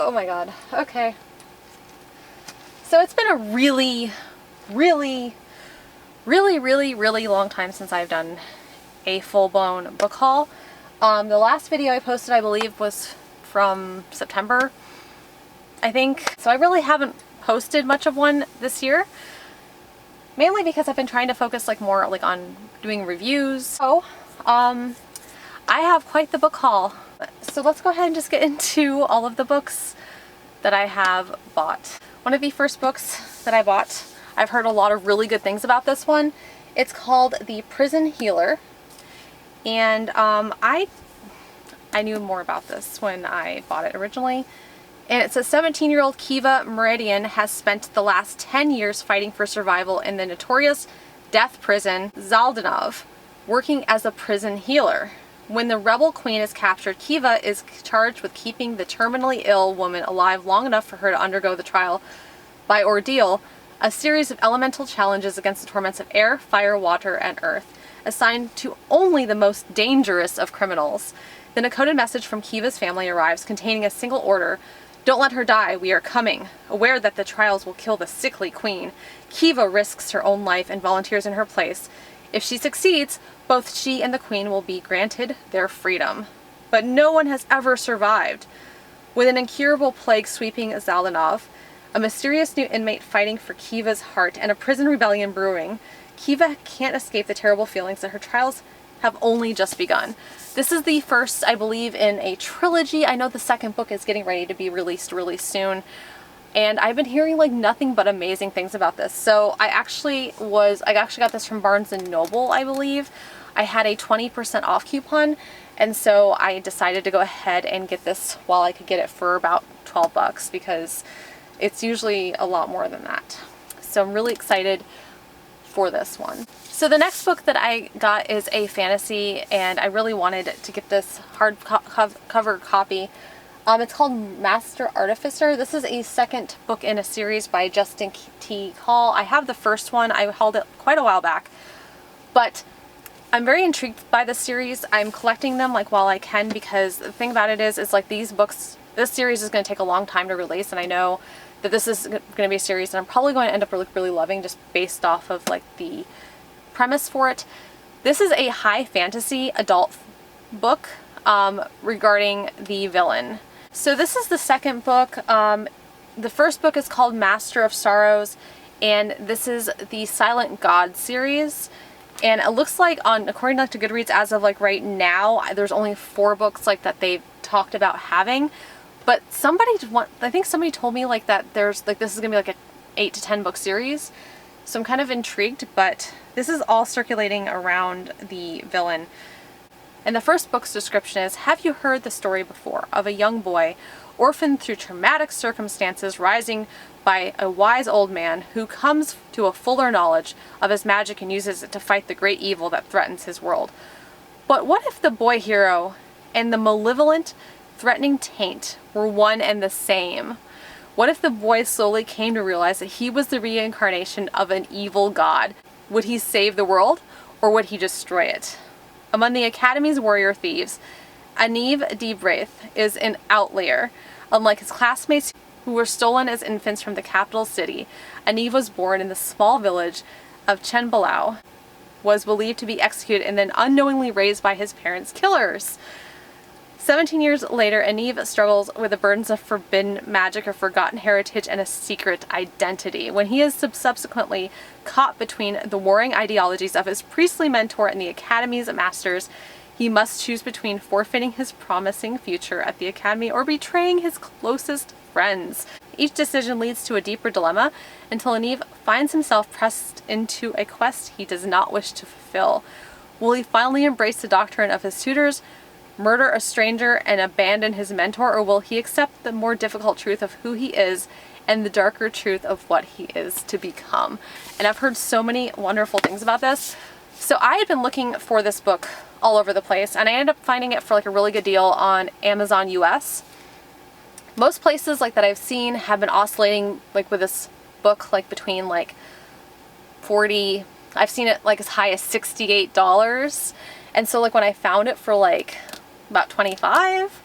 Oh my god. Okay. So it's been a really long time since I've done a full-blown book haul. The last video I posted, I believe, was from September, I think. So I really haven't posted much of one this year, mainly because I've been trying to focus more on doing reviews. So I have quite the book haul. So let's go ahead and just get into all of the books that I have bought. One of the first books that I bought, I've heard a lot of really good things about this one. It's called The Prison Healer, and I knew more about this when I bought it originally. And it's a 17-year-old Kiva Meridian has spent the last 10 years fighting for survival in the notorious death prison Zaldanov, working as a prison healer. When the rebel queen is captured, Kiva is charged with keeping the terminally ill woman alive long enough for her to undergo the trial by ordeal, a series of elemental challenges against the torments of air, fire, water, and earth, assigned to only the most dangerous of criminals. Then a coded message from Kiva's family arrives containing a single order: "Don't let her die, we are coming." Aware that the trials will kill the sickly queen, Kiva risks her own life and volunteers in her place. If she succeeds, both she and the queen will be granted their freedom. But no one has ever survived. With an incurable plague sweeping Zaldanov, a mysterious new inmate fighting for Kiva's heart, and a prison rebellion brewing, Kiva can't escape the terrible feelings that her trials have only just begun. This is the first, I believe, in a trilogy. I know the second book is getting ready to be released really soon, and I've been hearing nothing but amazing things about this. So I actually got this from Barnes & Noble, I believe. I had a 20% off coupon, and so I decided to go ahead and get this while I could get it for about 12 bucks, because it's usually a lot more than that. So I'm really excited for this one. So the next book that I got is a fantasy, and I really wanted to get this hardcover copy. It's called Master Artificer. This is a second book in a series by Justin T. Call. I have the first one. I held it quite a while back, but I'm very intrigued by this series. I'm collecting them while I can, because the thing about it is these books, this series is going to take a long time to release, and I know that this is going to be a series that I'm probably going to end up really loving, just based off of the premise for it. This is a high fantasy adult book regarding the villain. So this is the second book. The first book is called Master of Sorrows, and this is the Silent God series. And it looks like, according to Goodreads, as of right now, there's only 4 books that they've talked about having. But I think somebody told me that there's this is gonna be an 8 to 10 book series. So I'm kind of intrigued, but this is all circulating around the villain. And the first book's description is: have you heard the story before of a young boy, orphaned through traumatic circumstances, rising by a wise old man who comes to a fuller knowledge of his magic and uses it to fight the great evil that threatens his world? But what if the boy hero and the malevolent, threatening taint were one and the same? What if the boy slowly came to realize that he was the reincarnation of an evil god? Would he save the world, or would he destroy it? Among the Academy's warrior thieves, Aniv Debraith is an outlier. Unlike his classmates who were stolen as infants from the capital city, Aniv was born in the small village of Chenbalau, was believed to be executed, and then unknowingly raised by his parents' killers. 17 years later, Aniv struggles with the burdens of forbidden magic, or forgotten heritage, and a secret identity. When he is subsequently caught between the warring ideologies of his priestly mentor and the Academy's masters, he must choose between forfeiting his promising future at the Academy or betraying his closest friends. Each decision leads to a deeper dilemma, until Aniv finds himself pressed into a quest he does not wish to fulfill. Will he finally embrace the doctrine of his tutors, murder a stranger, and abandon his mentor, or will he accept the more difficult truth of who he is and the darker truth of what he is to become? And I've heard so many wonderful things about this. So I had been looking for this book all over the place, and I ended up finding it for a really good deal on Amazon US. Most places that I've seen have been oscillating with this book between 40, I've seen it as high as $68. And so when I found it for about 25,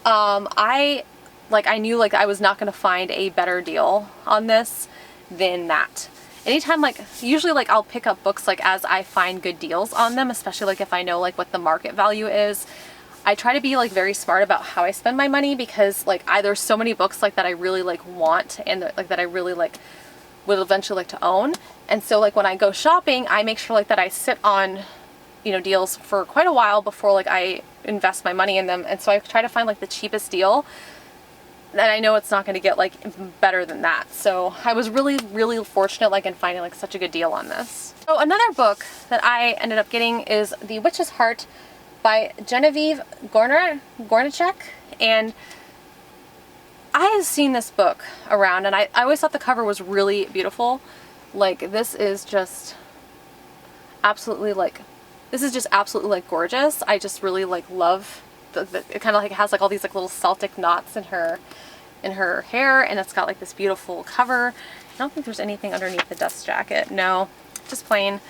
I like I knew like I was not going to find a better deal on this than that. Anytime, like usually like I'll pick up books like as I find good deals on them, especially like if I know like what the market value is. I try to be like very smart about how I spend my money, because like there's so many books like that I really like want and like that I really like would eventually like to own. And so like when I go shopping, I make sure like that I sit on, you know, deals for quite a while before like I invest my money in them. And so I try to find like the cheapest deal, and I know it's not going to get like better than that. So I was really, really fortunate like in finding like such a good deal on this. So another book that I ended up getting is The Witch's Heart by Genevieve Gornichek. And I have seen this book around, and I always thought the cover was really beautiful. Like this is just absolutely like, this is just absolutely like gorgeous. I just really like love it kind of like has like all these like little Celtic knots in her hair, and it's got like this beautiful cover. I don't think there's anything underneath the dust jacket. No, just plain.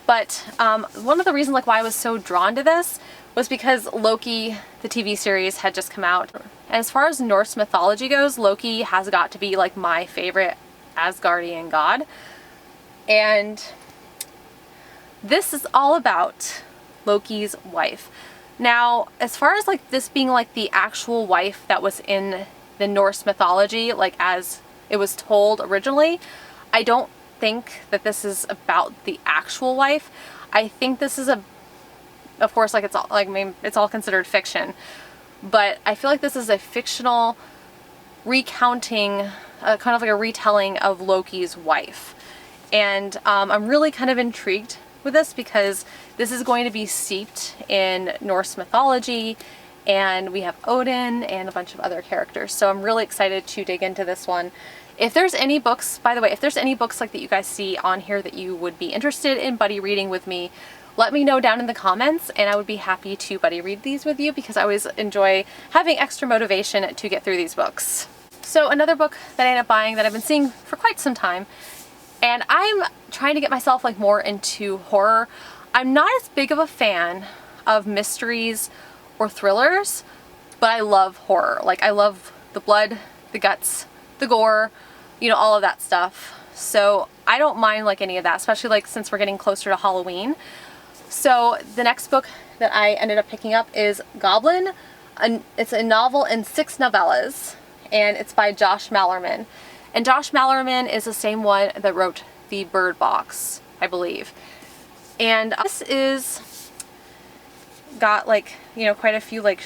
But one of the reasons like why I was so drawn to this was because Loki, the TV series, had just come out. And as far as Norse mythology goes, Loki has got to be like my favorite Asgardian god. And this is all about Loki's wife. Now, as far as like this being like the actual wife that was in the Norse mythology, like as it was told originally, I don't think that this is about the actual wife. I think this is of course, like it's all like, I mean, it's all considered fiction, but I feel like this is a fictional recounting, kind of like a retelling of Loki's wife. And I'm really kind of intrigued with this because this is going to be steeped in Norse mythology, and we have Odin and a bunch of other characters. So I'm really excited to dig into this one. If there's any books, by the way, if there's any books like that you guys see on here that you would be interested in buddy reading with me, let me know down in the comments, and I would be happy to buddy read these with you, because I always enjoy having extra motivation to get through these books. So another book that I ended up buying that I've been seeing for quite some time, and I'm trying to get myself like more into horror. I'm not as big of a fan of mysteries or thrillers, but I love horror. Like I love the blood, the guts, the gore, you know, all of that stuff. So I don't mind like any of that, especially like since we're getting closer to Halloween. So the next book that I ended up picking up is Goblin. It's a novel in 6 novellas, and it's by Josh Malerman. And Josh Malerman is the same one that wrote The Bird Box, I believe. And this is got like, you know, quite a few like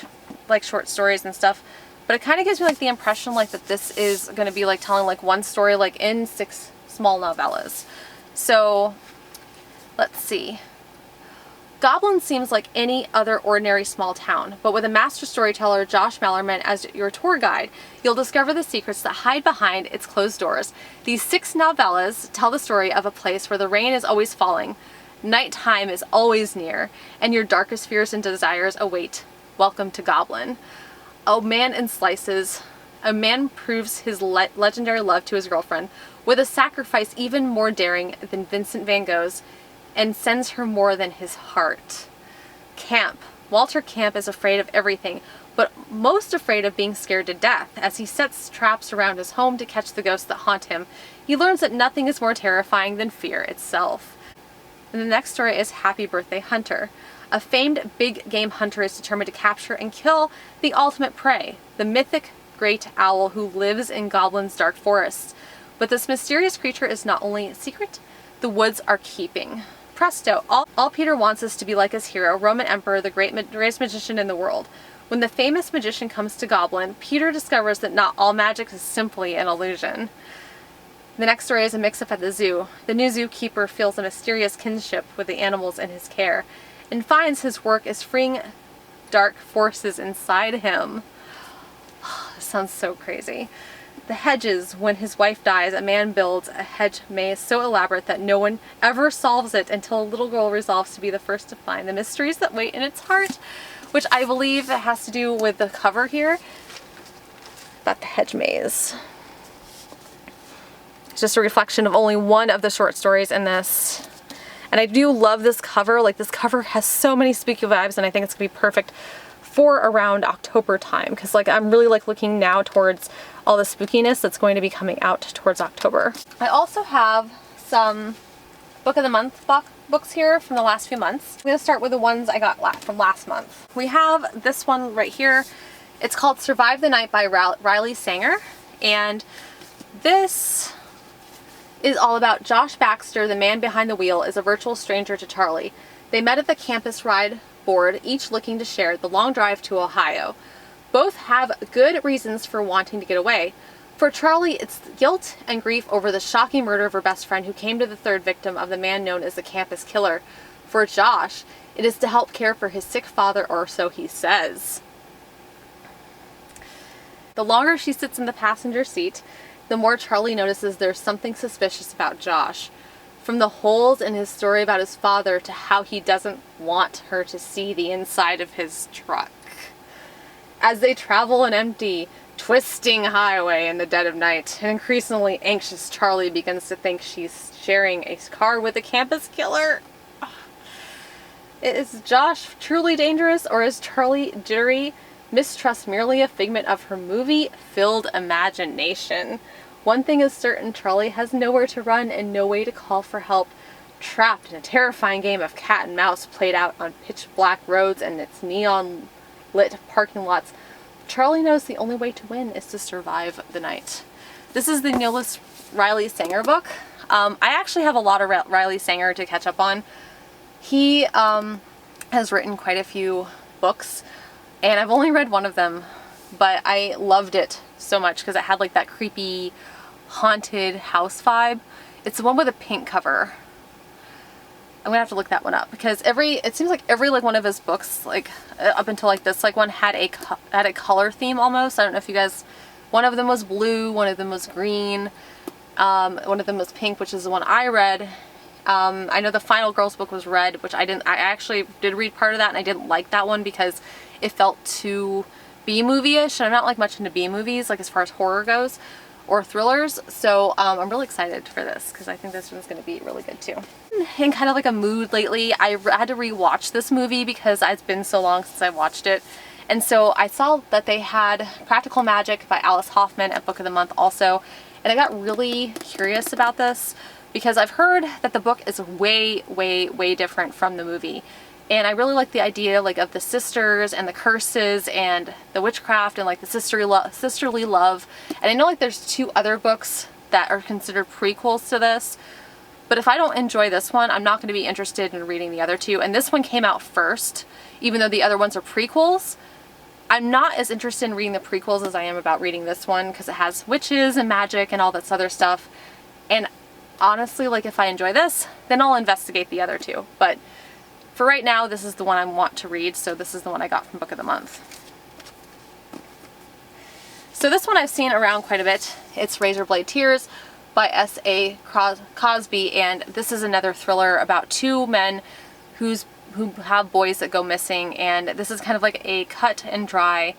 short stories and stuff, but it kind of gives me like the impression like that this is going to be like telling like one story like in 6 small novellas. So let's see. Goblin seems like any other ordinary small town, but with a master storyteller, Josh Malerman, as your tour guide, you'll discover the secrets that hide behind its closed doors. These 6 novellas tell the story of a place where the rain is always falling, nighttime is always near, and your darkest fears and desires await. Welcome to Goblin. A man in slices. A man proves his legendary love to his girlfriend with a sacrifice even more daring than Vincent van Gogh's, and sends her more than his heart. Camp. Walter Camp is afraid of everything, but most afraid of being scared to death. As he sets traps around his home to catch the ghosts that haunt him, he learns that nothing is more terrifying than fear itself. And the next story is Happy Birthday Hunter. A famed big game hunter is determined to capture and kill the ultimate prey, the mythic great owl who lives in Goblin's dark forests. But this mysterious creature is not only a secret, the woods are keeping. Presto, all Peter wants is to be like his hero, Roman Emperor, the greatest magician in the world. When the famous magician comes to Goblin, Peter discovers that not all magic is simply an illusion. The next story is a mix-up at the zoo. The new zookeeper feels a mysterious kinship with the animals in his care, and finds his work is freeing dark forces inside him. This sounds so crazy. The hedges. When his wife dies, a man builds a hedge maze so elaborate that no one ever solves it until a little girl resolves to be the first to find the mysteries that wait in its heart, which I believe has to do with the cover here, about the hedge maze. It's just a reflection of only one of the short stories in this. And I do love this cover. Like, this cover has so many spooky vibes, and I think it's gonna be perfect for around October time, because like I'm really like looking now towards all the spookiness that's going to be coming out towards October. I also have some Book of the Month books here from the last few months. I'm going to start with the ones I got from last month. We have this one right here. It's called Survive the Night by Riley Sanger, and this is all about Josh Baxter, the man behind the wheel, is a virtual stranger to Charlie. They met at the campus ride board, each looking to share the long drive to Ohio. Both have good reasons for wanting to get away. For Charlie, it's guilt and grief over the shocking murder of her best friend who came to the third victim of the man known as the campus killer. For Josh, it is to help care for his sick father, or so he says. The longer she sits in the passenger seat, the more Charlie notices there's something suspicious about Josh. From the holes in his story about his father to how he doesn't want her to see the inside of his truck. As they travel an empty, twisting highway in the dead of night, an increasingly anxious Charlie begins to think she's sharing a car with a campus killer. Is Josh truly dangerous, or is Charlie jittery mistrust merely a figment of her movie-filled imagination? One thing is certain, Charlie has nowhere to run and no way to call for help. Trapped in a terrifying game of cat and mouse played out on pitch-black roads and its neon-lit parking lots, Charlie knows the only way to win is to survive the night. This is the newest Riley Sanger book. I actually have a lot of Riley Sanger to catch up on. He has written quite a few books, and I've only read one of them, but I loved it so much because it had like that creepy haunted house vibe. It's the one with a pink cover. I'm gonna have to look that one up because it seems like every like one of his books, like up until like this like one had a color theme almost. I don't know if you guys, one of them was blue, one of them was green, one of them was pink, which is the one I read. I know the final girls book was red, which I actually did read part of that, and I didn't like that one because it felt too B-movie-ish, and I'm not like much into B-movies like as far as horror goes or thrillers, so I'm really excited for this because I think this one's going to be really good too. In kind of like a mood lately, I had to re-watch this movie because it's been so long since I watched it, and so I saw that they had Practical Magic by Alice Hoffman at Book of the Month also, and I got really curious about this because I've heard that the book is way, way, way different from the movie. And I really like the idea like of the sisters and the curses and the witchcraft and like the sisterly love. And I know like there's 2 other books that are considered prequels to this. But if I don't enjoy this one, I'm not going to be interested in reading the other 2. And this one came out first, even though the other ones are prequels. I'm not as interested in reading the prequels as I am about reading this one because it has witches and magic and all this other stuff. And honestly, like if I enjoy this, then I'll investigate the other 2. But for right now, this is the one I want to read, so this is the one I got from Book of the Month. So this one I've seen around quite a bit. It's Razorblade Tears by S.A. Cosby, and this is another thriller about 2 men who have boys that go missing, and this is kind of like a cut and dry,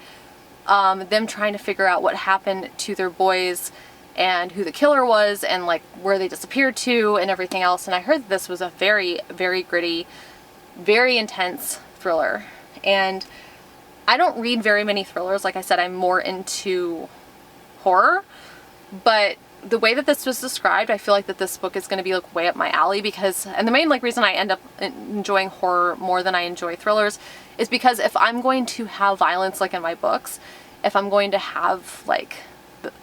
them trying to figure out what happened to their boys and who the killer was and like where they disappeared to and everything else. And I heard that this was a very, very gritty, very intense thriller, and I don't read very many thrillers. Like I said, I'm more into horror, but the way that this was described, I feel like that this book is going to be like way up my alley because, and the main like reason I end up enjoying horror more than I enjoy thrillers is because if I'm going to have violence like in my books, if I'm going to have like,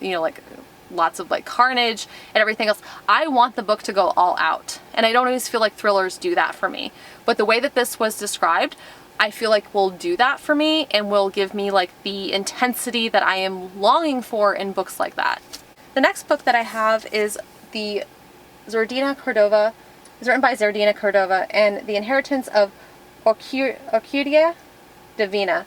you know, like lots of like carnage and everything else, I want the book to go all out. And I don't always feel like thrillers do that for me. But the way that this was described, I feel like will do that for me and will give me like the intensity that I am longing for in books like that. The next book that I have is the Zordina Cordova. It's written by Zordina Cordova, and The Inheritance of Orquídea Divina.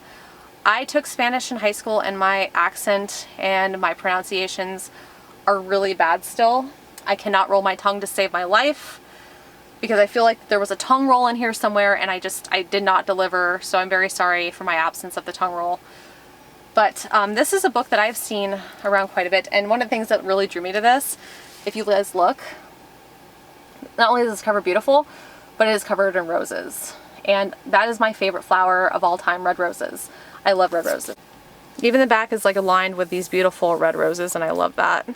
I took Spanish in high school, and my accent and my pronunciations are really bad still. I cannot roll my tongue to save my life because I feel like there was a tongue roll in here somewhere and I did not deliver, so I'm very sorry for my absence of the tongue roll. But this is a book that I've seen around quite a bit, and one of the things that really drew me to this, if you guys look, not only is this cover beautiful, but it is covered in roses. And that is my favorite flower of all time, red roses. I love red roses. Even the back is like aligned with these beautiful red roses, and I love that.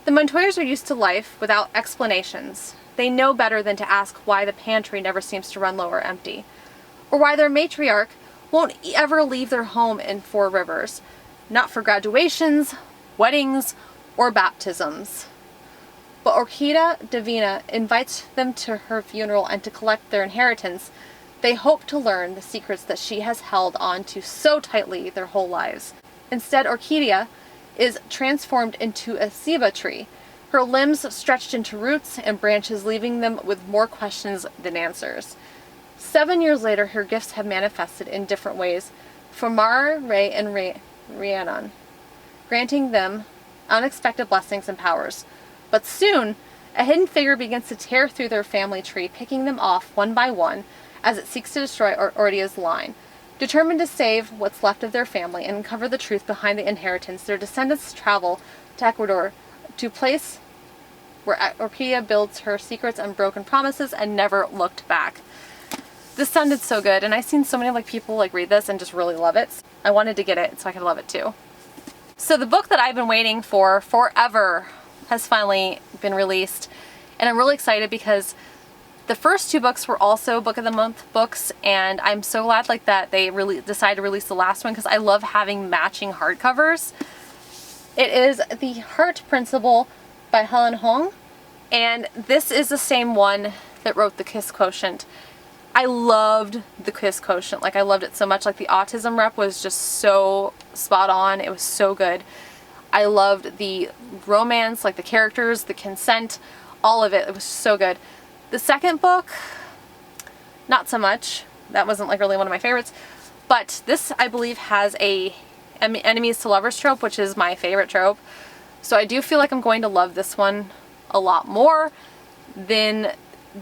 The Montoyas are used to life without explanations. They know better than to ask why the pantry never seems to run low or empty, or why their matriarch won't ever leave their home in Four Rivers, not for graduations, weddings, or baptisms. But Orquídea Divina invites them to her funeral, and to collect their inheritance, they hope to learn the secrets that she has held on to so tightly their whole lives. Instead, Orquídea is transformed into a ceiba tree, her limbs stretched into roots and branches, leaving them with more questions than answers. 7 years later, her gifts have manifested in different ways for Mara, Ray, and Rhiannon, granting them unexpected blessings and powers. But soon, a hidden figure begins to tear through their family tree, picking them off one by one as it seeks to destroy Orquídea's line. Determined to save what's left of their family and uncover the truth behind the inheritance, their descendants travel to Ecuador, to a place where Orquídea builds her secrets and broken promises and never looked back. This sounded so good, and I've seen so many people read this and just really love it. I wanted to get it so I could love it too. So the book that I've been waiting for forever has finally been released, and I'm really excited because the first 2 books were also Book of the Month books, and I'm so glad that they really decided to release the last one, because I love having matching hardcovers. It is The Heart Principle by Helen Hong, and this is the same one that wrote The Kiss Quotient. I loved The Kiss Quotient. I loved it so much. The autism rep was just so spot on. It was so good. I loved the romance, the characters, the consent, all of it. It was so good. The second book, not so much. That wasn't really one of my favorites. But this, I believe, has a enemies to lovers trope, which is my favorite trope. So I do feel like I'm going to love this one a lot more than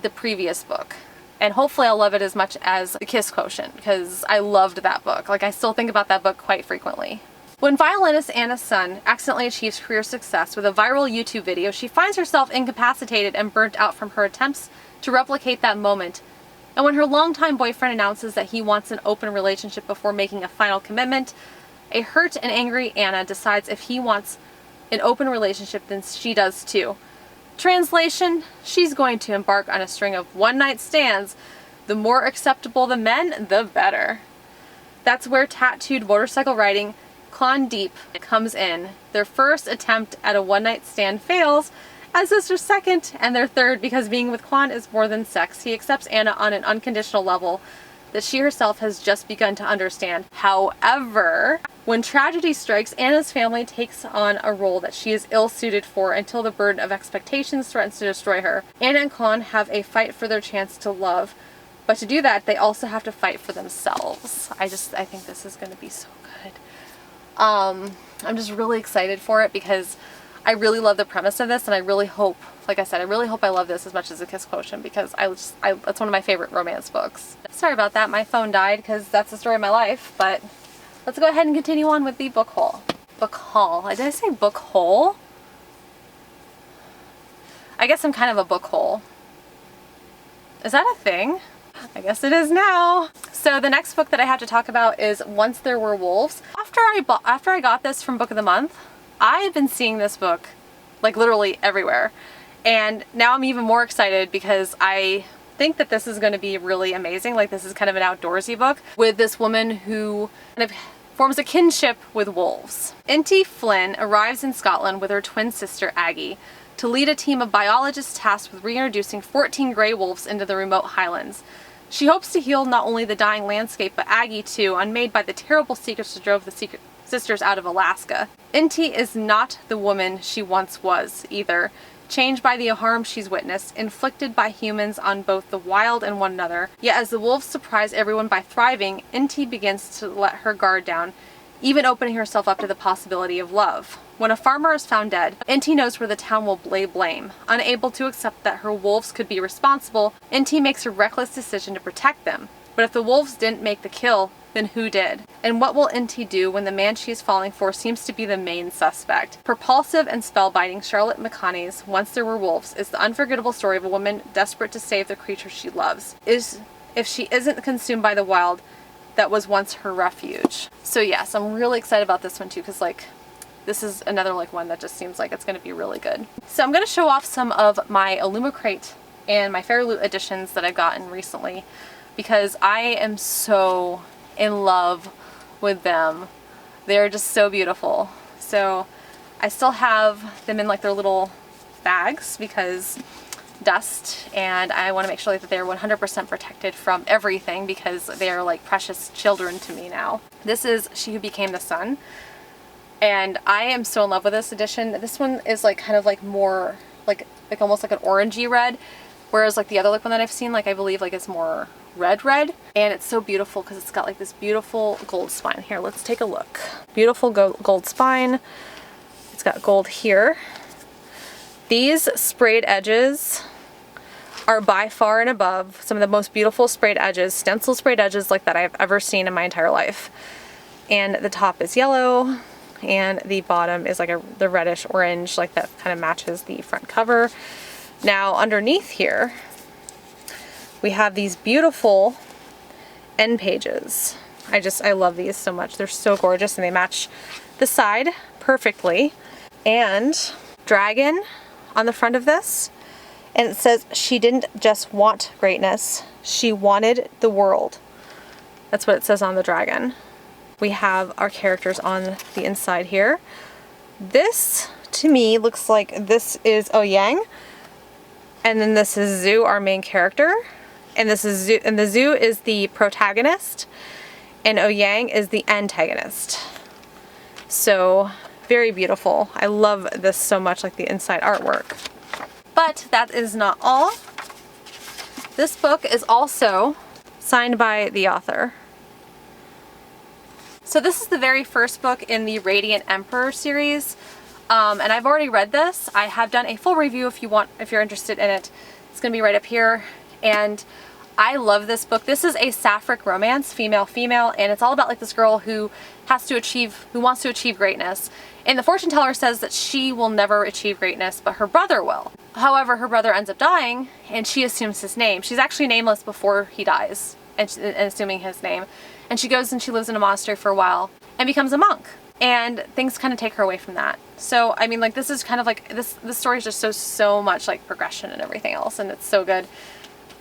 the previous book. And hopefully I'll love it as much as The Kiss Quotient, because I loved that book. I still think about that book quite frequently. When violinist Anna's son accidentally achieves career success with a viral YouTube video, she finds herself incapacitated and burnt out from her attempts to replicate that moment. And when her longtime boyfriend announces that he wants an open relationship before making a final commitment, a hurt and angry Anna decides if he wants an open relationship, then she does too. Translation: she's going to embark on a string of one-night stands. The more acceptable the men, the better. That's where tattooed motorcycle riding Clon Deep comes in. Their first attempt at a one-night stand fails, as is their second and their third, because being with Quan is more than sex. He accepts Anna on an unconditional level that she herself has just begun to understand. However, when tragedy strikes, Anna's family takes on a role that she is ill-suited for until the burden of expectations threatens to destroy her. Anna and Quan have a fight for their chance to love, but to do that, they also have to fight for themselves. I think this is going to be so good. I'm just really excited for it because I really love the premise of this, and I really hope, like I said, I really hope I love this as much as The Kiss Quotient, because that's one of my favorite romance books. Sorry about that, my phone died, because that's the story of my life, but let's go ahead and continue on with the book haul. Book haul. Did I say book hole? I guess I'm kind of a book hole. Is that a thing? I guess it is now. So the next book that I have to talk about is Once There Were Wolves. After I got this from Book of the Month, I've been seeing this book literally everywhere. And now I'm even more excited because I think that this is going to be really amazing. This is kind of an outdoorsy book with this woman who kind of forms a kinship with wolves. Inti Flynn arrives in Scotland with her twin sister Aggie to lead a team of biologists tasked with reintroducing 14 grey wolves into the remote highlands. She hopes to heal not only the dying landscape, but Aggie too, unmade by the terrible secrets that drove the sisters out of Alaska. Inti is not the woman she once was, either. Changed by the harm she's witnessed, inflicted by humans on both the wild and one another. Yet as the wolves surprise everyone by thriving, Inti begins to let her guard down, even opening herself up to the possibility of love. When a farmer is found dead, Inti knows where the town will lay blame. Unable to accept that her wolves could be responsible, Inti makes a reckless decision to protect them. But if the wolves didn't make the kill, then who did? And what will Inti do when the man she is falling for seems to be the main suspect? Propulsive and spellbinding, Charlotte McConaughey's Once There Were Wolves is the unforgettable story of a woman desperate to save the creature she loves. If she isn't consumed by the wild, that was once her refuge. So yes, I'm really excited about this one too, because like this is another like one that just seems like it's going to be really good. So I'm going to show off some of my illumicrate and my fairyloot editions that I've gotten recently, because I am so in love with them. They're just so beautiful. So I still have them in like their little bags because dust, and I want to make sure that they're 100% protected from everything, because they are like precious children to me now. This is She Who Became the Sun, and I am so in love with this edition. This one is like kind of like more like almost like an orangey red, whereas like the other like one that I've seen, like I believe like it's more red, and it's so beautiful because it's got like this beautiful gold spine. Here, let's take a look. Beautiful gold spine. It's got gold here. These sprayed edges are by far and above some of the most beautiful sprayed edges, stencil sprayed edges like that I've ever seen in my entire life. And the top is yellow, and the bottom is like the reddish orange, like that kind of matches the front cover. Now underneath here, we have these beautiful end pages. I love these so much. They're so gorgeous, and they match the side perfectly. And dragon on the front of this, and it says, "She didn't just want greatness, she wanted the world." That's what it says on the dragon. We have our characters on the inside here. This to me looks like this is Ouyang, and then this is Zhu, our main character, and this is Zhu, and the Zhu is the protagonist, and Ouyang is the antagonist. So very beautiful. I love this so much, like the inside artwork. But that is not all. This book is also signed by the author. So this is the very first book in the Radiant Emperor series, and I've already read this. I have done a full review if you're interested in it. It's gonna be right up here, and I love this book. This is a sapphic romance, female, and it's all about like this girl who wants to achieve greatness. And the fortune teller says that she will never achieve greatness, but her brother will. However, her brother ends up dying, and she assumes his name. She's actually nameless before he dies, and assuming his name. And she goes and she lives in a monastery for a while and becomes a monk. And things kind of take her away from that. So, I mean, like, this is kind of like, this story is just so much like progression and everything else, and it's so good.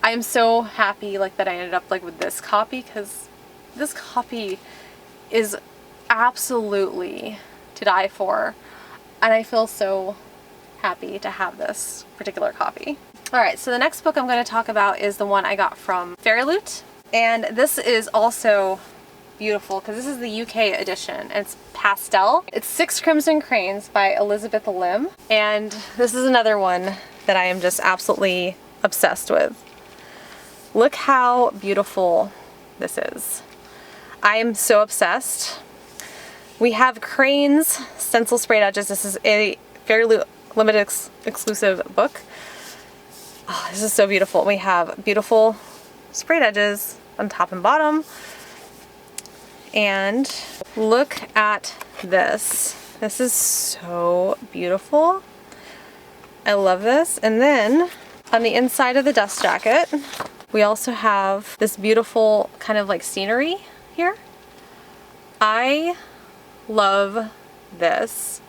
I am so happy like that I ended up like with this copy, because this copy is absolutely to die for, and I feel so happy to have this particular copy. Alright, so the next book I'm going to talk about is the one I got from Fairyloot, and this is also beautiful because this is the UK edition, and it's pastel. It's 6 Crimson Cranes by Elizabeth Lim, and this is another one that I am just absolutely obsessed with. Look how beautiful this is. I am so obsessed. We have cranes, stencil sprayed edges. This is a Fairyloot limited exclusive book. Oh, this is so beautiful. We have beautiful sprayed edges on top and bottom. And look at this. This is so beautiful. I love this. And then on the inside of the dust jacket, we also have this beautiful kind of like scenery here. I love this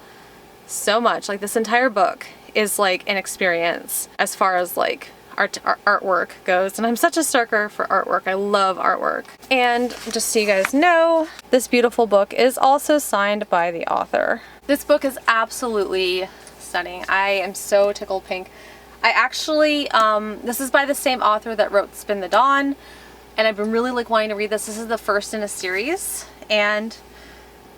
so much. Like, this entire book is like an experience as far as like artwork goes, and I'm such a sucker for artwork. I love artwork. And just so you guys know, this beautiful book is also signed by the author. This book is absolutely stunning. I am so tickled pink. I actually, this is by the same author that wrote Spin the Dawn, and I've been really like wanting to read this. This is the first in a series, and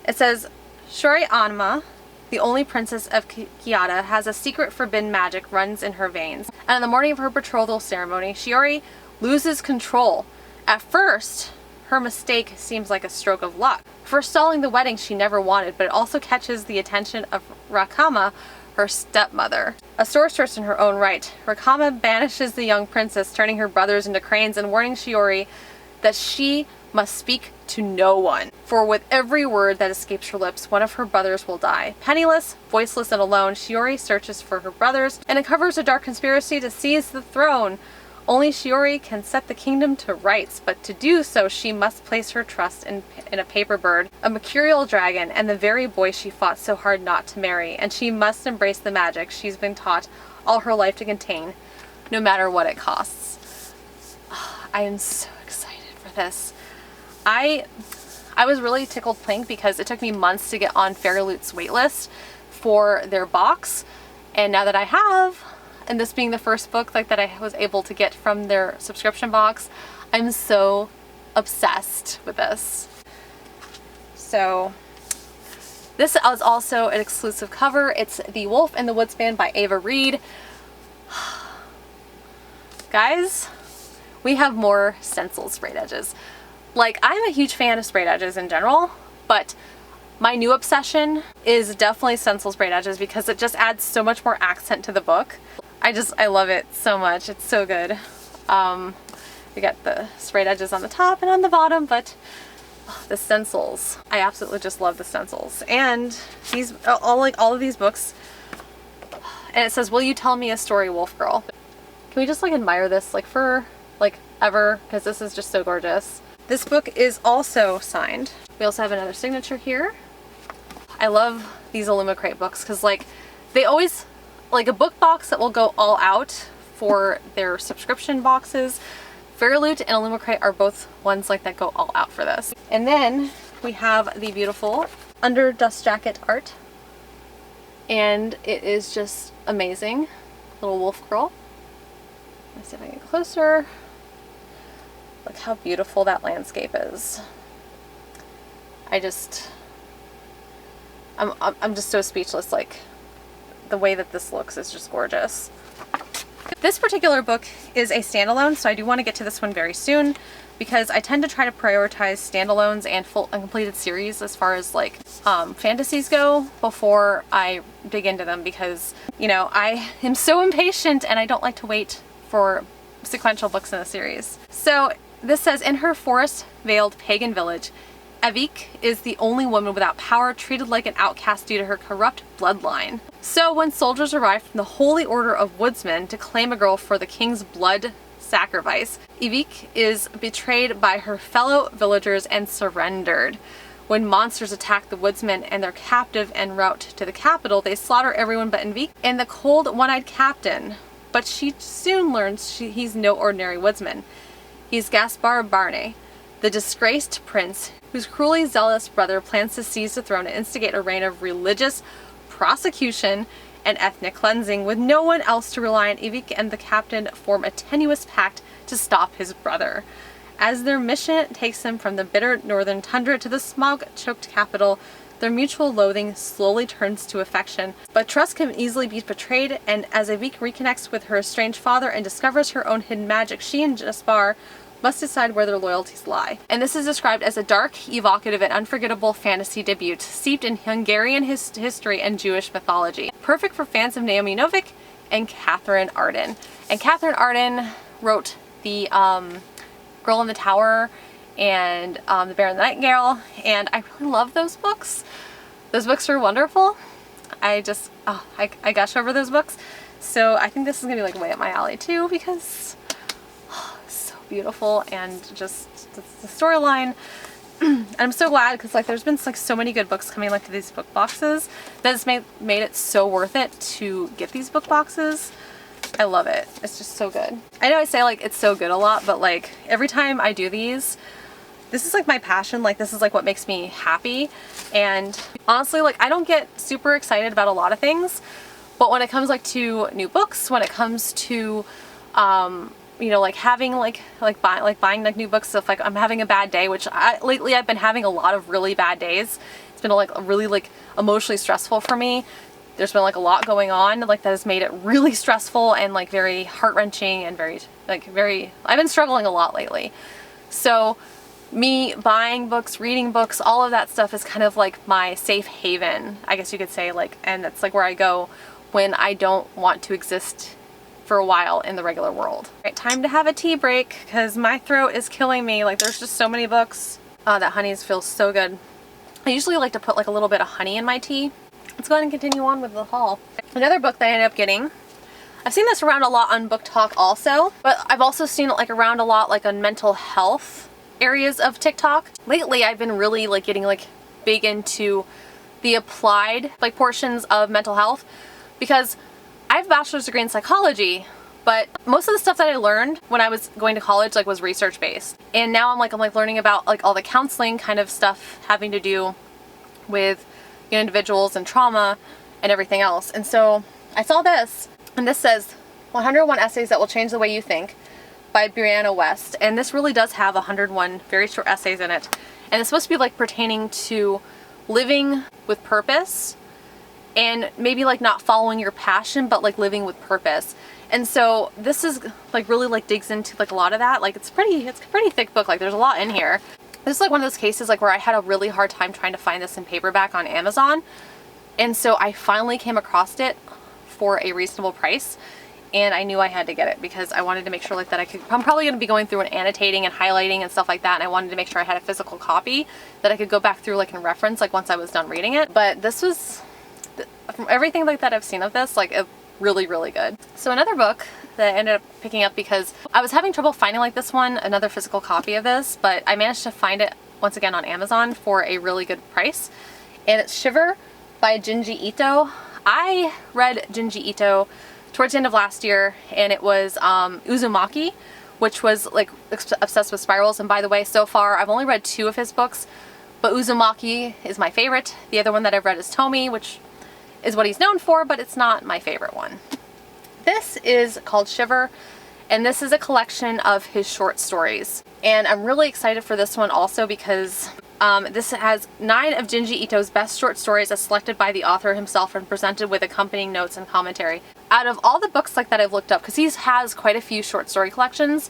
it says, Shiori Anma, the only princess of Kyoto, has a secret forbidden magic runs in her veins. And on the morning of her betrothal ceremony, Shiori loses control. At first, her mistake seems like a stroke of luck. Forestalling the wedding she never wanted, but it also catches the attention of Rakama, her stepmother. A sorceress in her own right, Rakama banishes the young princess, turning her brothers into cranes and warning Shiori that she must speak to no one. For with every word that escapes her lips, one of her brothers will die. Penniless, voiceless, and alone, Shiori searches for her brothers and uncovers a dark conspiracy to seize the throne. Only Shiori can set the kingdom to rights, but to do so she must place her trust in a paper bird, a mercurial dragon, and the very boy she fought so hard not to marry, and she must embrace the magic she's been taught all her life to contain, no matter what it costs. I am so excited for this. I was really tickled pink because it took me months to get on Fairyloot's waitlist for their box, and now that I have, and this being the first book like that I was able to get from their subscription box, I'm so obsessed with this. So this is also an exclusive cover. It's The Wolf and the Woodsman by Ava Reed. Guys, we have more stencil sprayed edges. Like, I'm a huge fan of sprayed edges in general, but my new obsession is definitely stencil sprayed edges because it just adds so much more accent to the book. I love it so much. It's so good. We got the sprayed edges on the top and on the bottom, but the stencils, I absolutely just love the stencils. And these, all of these books, and it says, "Will you tell me a story, Wolf Girl?" Can we just like admire this like for like ever? Because this is just so gorgeous. This book is also signed. We also have another signature here. I love these illumicrate books because like they always, like a book box that will go all out for their subscription boxes. Fairyloot and illumicrate are both ones like that go all out for this. And then we have the beautiful under dust jacket art, and it is just amazing. Little wolf girl. Let's see if I can get closer. Look how beautiful that landscape is. I'm just so speechless. Like, the way that this looks is just gorgeous. This particular book is a standalone, so I do want to get to this one very soon because I tend to try to prioritize standalones and full uncompleted series as far as like fantasies go before I dig into them, because you know I am so impatient and I don't like to wait for sequential books in a series. So this says, in her forest-veiled pagan village, Avik is the only woman without power, treated like an outcast due to her corrupt bloodline. So when soldiers arrive from the Holy Order of Woodsmen to claim a girl for the king's blood sacrifice, Avik is betrayed by her fellow villagers and surrendered. When monsters attack the woodsmen and their captive en route to the capital, they slaughter everyone but Avik and the cold, one-eyed captain. But she soon learns he's no ordinary woodsman. He's Gaspar Barney, the disgraced prince whose cruelly zealous brother plans to seize the throne and instigate a reign of religious prosecution and ethnic cleansing. With no one else to rely on, Avik and the captain form a tenuous pact to stop his brother. As their mission takes them from the bitter northern tundra to the smog-choked capital, their mutual loathing slowly turns to affection. But trust can easily be betrayed, and as Avik reconnects with her estranged father and discovers her own hidden magic, she and Gaspar must decide where their loyalties lie. And this is described as a dark, evocative, and unforgettable fantasy debut steeped in Hungarian history and Jewish mythology. Perfect for fans of Naomi Novik and Catherine Arden. And Catherine Arden wrote the Girl in the Tower and The Bear and the Nightingale, and I really love those books. Those books are wonderful. I gush over those books. So I think this is gonna be like way up my alley too, because so beautiful, and just the storyline. And I'm so glad because like there's been like so many good books coming like to these book boxes that it's made it so worth it to get these book boxes. I love it. It's just so good. I know I say like it's so good a lot, but like every time I do these, this is like my passion. Like this is like what makes me happy. And honestly, like I don't get super excited about a lot of things, but when it comes like to new books, when it comes to you know, like having buying like new books, if like I'm having a bad day, which lately I've been having a lot of really bad days. It's been like really like emotionally stressful for me. There's been like a lot going on like that has made it really stressful and like very heart-wrenching and I've been struggling a lot lately. So me buying books, reading books, all of that stuff is kind of like my safe haven, I guess you could say, like, and that's like where I go when I don't want to exist for a while in the regular world. Right, time to have a tea break because my throat is killing me. Like there's just so many books. That honeys feels so good. I usually like to put like a little bit of honey in my tea. Let's go ahead and continue on with the haul. Another book that I ended up getting I've seen this around a lot on Book Talk also, but I've also seen it like around a lot like on mental health areas of TikTok. Lately I've been really like getting like big into the applied like portions of mental health because I have a bachelor's degree in psychology, but most of the stuff that I learned when I was going to college like was research based. And now I'm like learning about like all the counseling kind of stuff having to do with, you know, individuals and trauma and everything else. And so I saw this, and this says 101 essays that will change the way you think by Brianna West. And this really does have 101 very short essays in it. And it's supposed to be like pertaining to living with purpose and maybe like not following your passion, but like living with purpose. And so this is like really like digs into like a lot of that. Like it's a pretty thick book. Like there's a lot in here. This is like one of those cases like where I had a really hard time trying to find this in paperback on Amazon. And so I finally came across it for a reasonable price. And I knew I had to get it because I wanted to make sure like that I'm probably going to be going through and annotating and highlighting and stuff like that. And I wanted to make sure I had a physical copy that I could go back through like and reference like once I was done reading it. But this was, from everything like that I've seen of this, like really, really good. So another book that I ended up picking up because I was having trouble finding like this one, another physical copy of this, but I managed to find it once again on Amazon for a really good price. And it's Shiver by Junji Ito. I read Junji Ito towards the end of last year, and it was Uzumaki, which was like obsessed with spirals. And by the way, so far I've only read 2 of his books, but Uzumaki is my favorite. The other one that I've read is Tomi, which is what he's known for, but it's not my favorite one. This is called Shiver, and this is a collection of his short stories. And I'm really excited for this one also because this has 9 of Junji Ito's best short stories as selected by the author himself and presented with accompanying notes and commentary. Out of all the books like that I've looked up, because he has quite a few short story collections,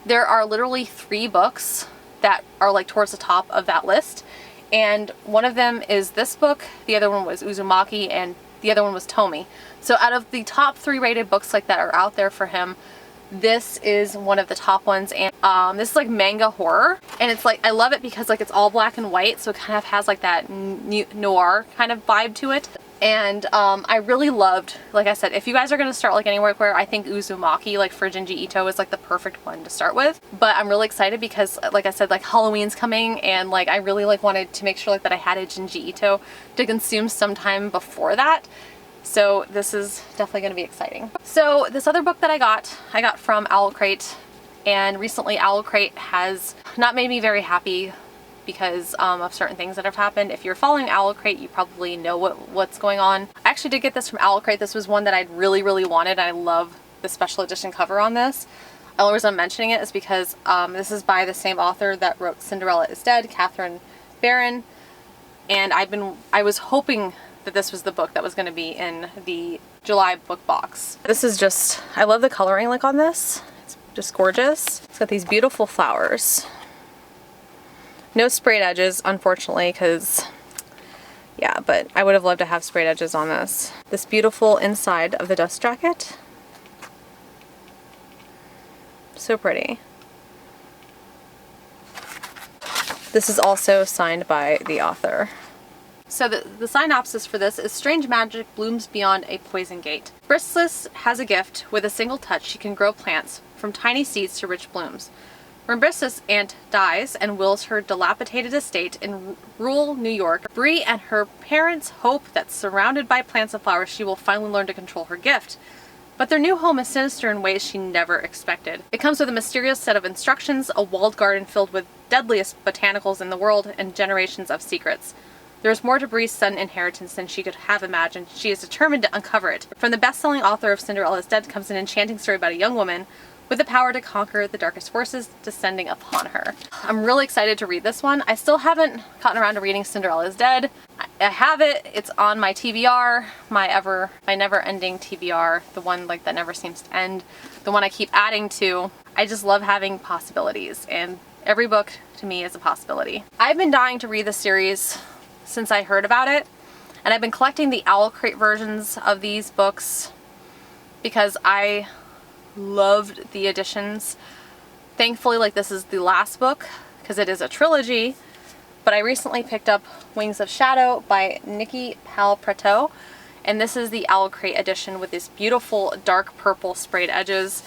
there are literally 3 books that are like towards the top of that list. And one of them is this book, the other one was Uzumaki, and the other one was Tomi. So out of the top 3 rated books like that are out there for him, this is one of the top ones. And this is like manga horror, and it's like, I love it because like it's all black and white, so it kind of has like that noir kind of vibe to it. And I really loved, like I said, if you guys are going to start like anywhere where I think Uzumaki like for Junji Ito is like the perfect one to start with. But I'm really excited because like I said, like Halloween's coming, and like I really like wanted to make sure like that I had a Junji Ito to consume sometime before that. So this is definitely going to be exciting. So this other book that I got from owlcrate, and recently owlcrate has not made me very happy because of certain things that have happened. If you're following owlcrate, you probably know what's going on. I actually did get this from owlcrate. This was one that I'd really, really wanted. I love the special edition cover on this. The only reason I'm mentioning it is because this is by the same author that wrote Cinderella is Dead, Catherine Barron, and I was hoping that this was the book that was going to be in the July book box. This is just, I love the coloring like on this. It's just gorgeous. It's got these beautiful flowers. No sprayed edges, unfortunately, because, yeah, but I would have loved to have sprayed edges on this. This beautiful inside of the dust jacket. So pretty. This is also signed by the author. So the synopsis for this is strange magic blooms beyond a poison gate. Bristless has a gift. With a single touch, she can grow plants from tiny seeds to rich blooms. When Bristless' aunt dies and wills her dilapidated estate in rural New York, Bree and her parents hope that surrounded by plants and flowers, she will finally learn to control her gift. But their new home is sinister in ways she never expected. It comes with a mysterious set of instructions, a walled garden filled with deadliest botanicals in the world, and generations of secrets. There is more to Bree's sudden inheritance than she could have imagined. She is determined to uncover it. From the best-selling author of Cinderella is Dead comes an enchanting story about a young woman with the power to conquer the darkest forces descending upon her. I'm really excited to read this one. I still haven't gotten around to reading Cinderella is Dead. I have it. It's on my TBR, my never-ending TBR, the one like that never seems to end, the one I keep adding to. I just love having possibilities, and every book to me is a possibility. I've been dying to read the series since I heard about it, and I've been collecting the owlcrate versions of these books because I loved the editions. Thankfully, like, this is the last book because it is a trilogy, but I recently picked up Wings of Shadow by Nikki Palprato, and this is the owlcrate edition with this beautiful dark purple sprayed edges.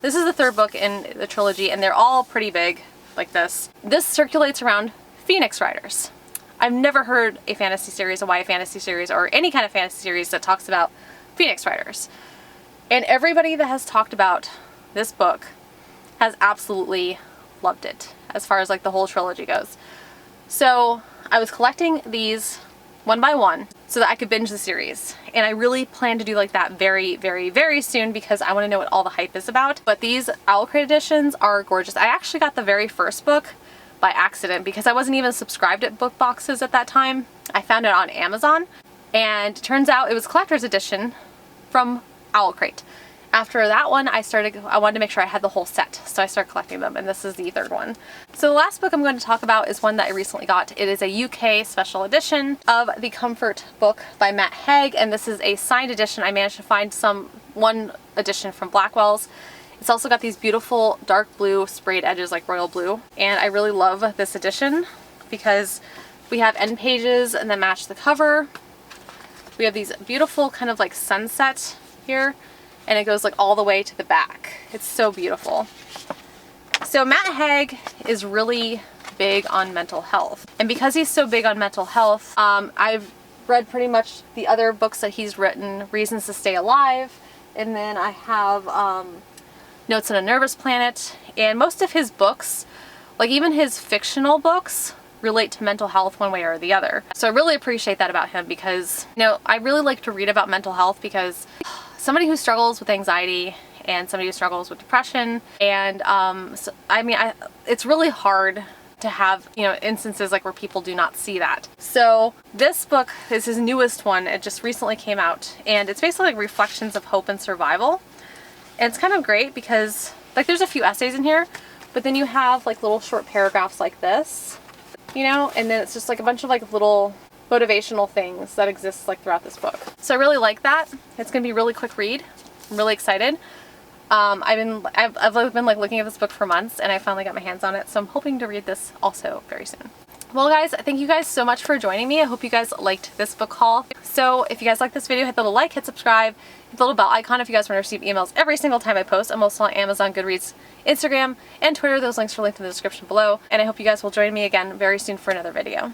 This is the third book in the trilogy, and they're all pretty big like this. This circulates around Phoenix Riders. I've never heard a fantasy series, a YA fantasy series, or any kind of fantasy series that talks about Phoenix Riders. And everybody that has talked about this book has absolutely loved it, as far as like the whole trilogy goes. So I was collecting these one by one so that I could binge the series. And I really plan to do like that very, very, very soon because I want to know what all the hype is about. But these owlcrate editions are gorgeous. I actually got the very first book by accident because I wasn't even subscribed at book boxes at that time. I found it on Amazon, and it turns out it was a collector's edition from owlcrate. After that one, I wanted to make sure I had the whole set, so I started collecting them, and this is the third one. So the last book I'm going to talk about is one that I recently got. It is a UK special edition of The Comfort Book by Matt Haig, and this is a signed edition. I managed to find one edition from Blackwell's. It's also got these beautiful dark blue sprayed edges like royal blue, and I really love this edition because we have end pages and then match the cover. We have these beautiful kind of like sunset here, and it goes like all the way to the back. It's so beautiful. So Matt Haig is really big on mental health, and because he's so big on mental health, I've read pretty much the other books that he's written, Reasons to Stay Alive, and then I have Notes on a Nervous Planet, and most of his books, like even his fictional books, relate to mental health one way or the other. So I really appreciate that about him because, you know, I really like to read about mental health because somebody who struggles with anxiety and somebody who struggles with depression, and it's really hard to have, you know, instances like where people do not see that. So this book is his newest one. It just recently came out, and it's basically like reflections of hope and survival. And it's kind of great because like there's a few essays in here, but then you have like little short paragraphs like this, you know, and then it's just like a bunch of like little motivational things that exist like throughout this book. So I really like that. It's gonna be a really quick read. I'm really excited. I've been like looking at this book for months, and I finally got my hands on it, so I'm hoping to read this also very soon. Well guys, thank you guys so much for joining me. I hope you guys liked this book haul. So if you guys like this video, hit the little like, hit subscribe, hit the little bell icon if you guys want to receive emails every single time I post. I'm also on Amazon, Goodreads, Instagram, and Twitter. Those links are linked in the description below. And I hope you guys will join me again very soon for another video.